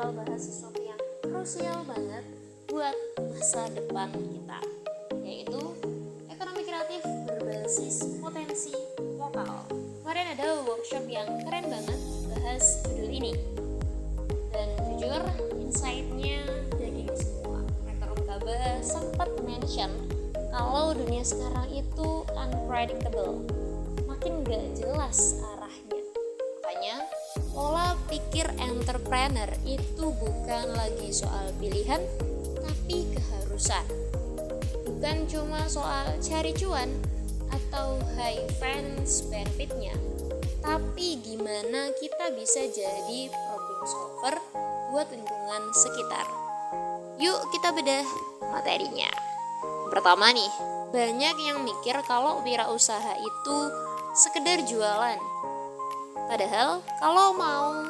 bakal bahas sesuatu yang krusial banget buat masa depan kita, yaitu ekonomi kreatif berbasis potensi lokal. Kemarin ada workshop yang keren banget bahas judul ini, dan jujur insight-nya daging semua. Rektor Unkaba sempat mention kalau dunia sekarang itu unpredictable, makin gak jelas arahnya. Makanya pola pikir entrepreneur itu bukan lagi soal pilihan, tapi keharusan. Bukan cuma soal cari cuan atau high friends benefitnya, tapi gimana kita bisa jadi problem solver buat lingkungan sekitar. Yuk kita bedah materinya. Pertama nih, banyak yang mikir kalau wirausaha itu sekedar jualan. Padahal kalau mau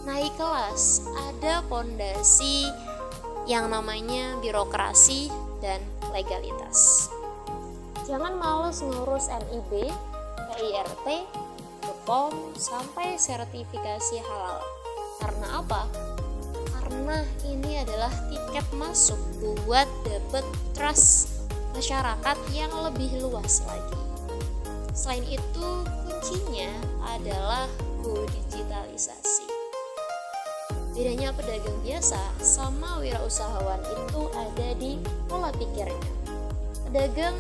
naik kelas, ada fondasi yang namanya birokrasi dan legalitas. Jangan males ngurus NIB, KIRT, BPOM, sampai sertifikasi halal. Karena apa? Karena ini adalah tiket masuk buat dapet trust masyarakat yang lebih luas lagi. Selain itu, kuncinya adalah go digitalisasi. Bedanya pedagang biasa sama wirausahawan itu ada di pola pikirnya. Pedagang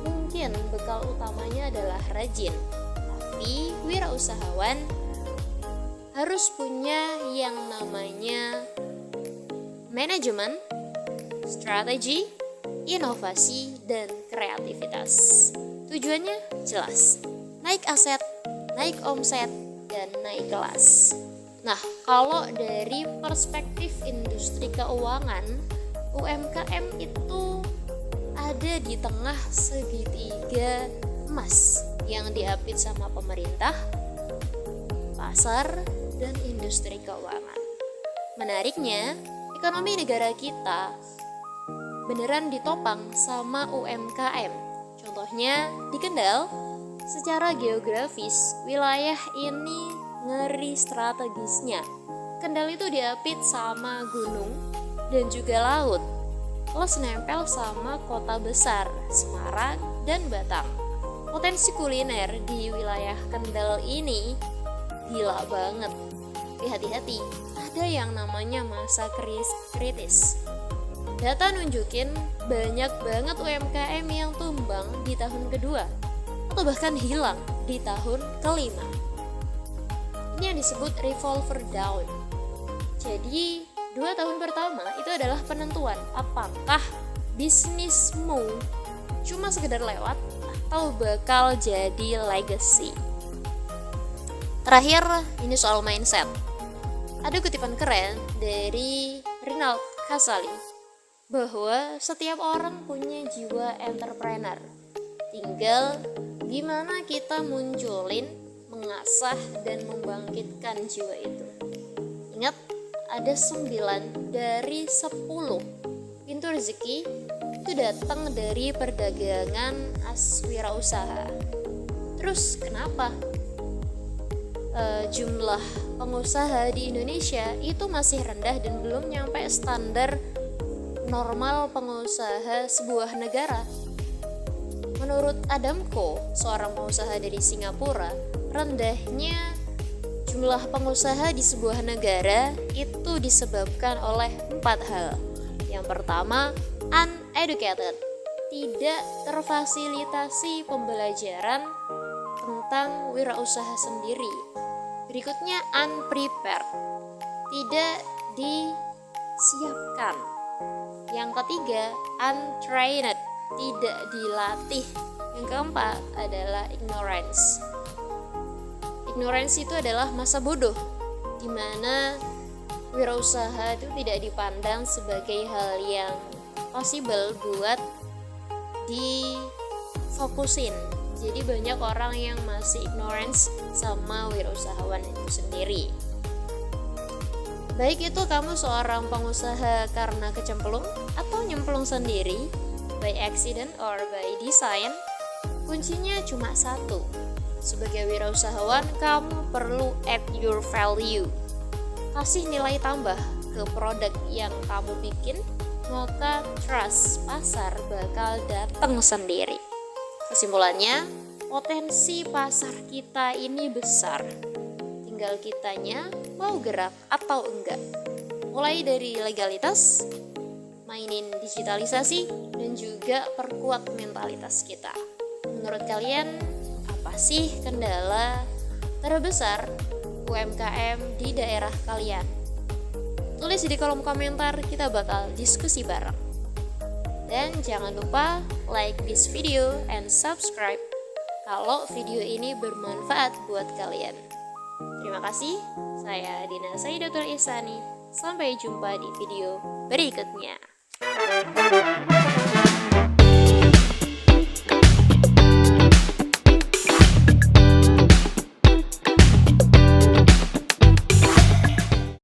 mungkin bekal utamanya adalah rajin, tapi wirausahawan harus punya yang namanya manajemen, strategi, inovasi, dan kreativitas. Tujuannya jelas, naik aset, naik omset, dan naik kelas. Nah, kalau dari perspektif industri keuangan, UMKM itu ada di tengah segitiga emas yang diapit sama pemerintah, pasar, dan industri keuangan. Menariknya, ekonomi negara kita beneran ditopang sama UMKM. Contohnya di Kendal, secara geografis wilayah ini ngeri strategisnya. Kendal itu diapit sama gunung dan juga laut, plus nempel sama kota besar Semarang dan Batang. Potensi kuliner di wilayah Kendal ini gila banget. Hati-hati, ada yang namanya masa kritis. Data nunjukin banyak banget UMKM yang tumbang di tahun kedua atau bahkan hilang di tahun kelima. Ini yang disebut revolver down. Jadi 2 tahun pertama itu adalah penentuan apakah bisnismu cuma sekedar lewat atau bakal jadi legacy. Terakhir, ini soal mindset. Ada kutipan keren dari Rinald Kasali bahwa setiap orang punya jiwa entrepreneur. Tinggal gimana kita munculin, mengasah, dan membangkitkan jiwa itu. Ingat, ada 9 dari 10 pintu rezeki itu datang dari perdagangan wirausaha. Terus kenapa jumlah pengusaha di Indonesia itu masih rendah dan belum nyampe standar normal pengusaha sebuah negara? Menurut Adamko, seorang pengusaha dari Singapura, rendahnya jumlah pengusaha di sebuah negara itu disebabkan oleh 4 hal. Yang pertama, uneducated, tidak terfasilitasi pembelajaran tentang wirausaha sendiri. Berikutnya, unprepared, tidak disiapkan. Yang ketiga, untrained, tidak dilatih. Yang keempat adalah ignorance. Ignorance itu adalah masa bodoh, di mana wirausaha itu tidak dipandang sebagai hal yang possible buat difokusin. Jadi banyak orang yang masih ignorance sama wirausahawan itu sendiri. Baik itu kamu seorang pengusaha karena kecemplung atau nyemplung sendiri, by accident or by design, kuncinya cuma satu. Sebagai wirausahawan, kamu perlu add your value. kasih nilai tambah ke produk yang kamu bikin, maka trust pasar bakal datang sendiri. Kesimpulannya, potensi pasar kita ini besar. Tinggal kitanya mau gerak atau enggak. Mulai dari legalitas, mainin digitalisasi, dan juga perkuat mentalitas kita. Menurut kalian, apa sih kendala terbesar UMKM di daerah kalian? Tulis di kolom komentar, kita bakal diskusi bareng. Dan jangan lupa like this video and subscribe kalau video ini bermanfaat buat kalian. Terima kasih, saya Dina Saidatul Ihsani. Sampai jumpa di video berikutnya.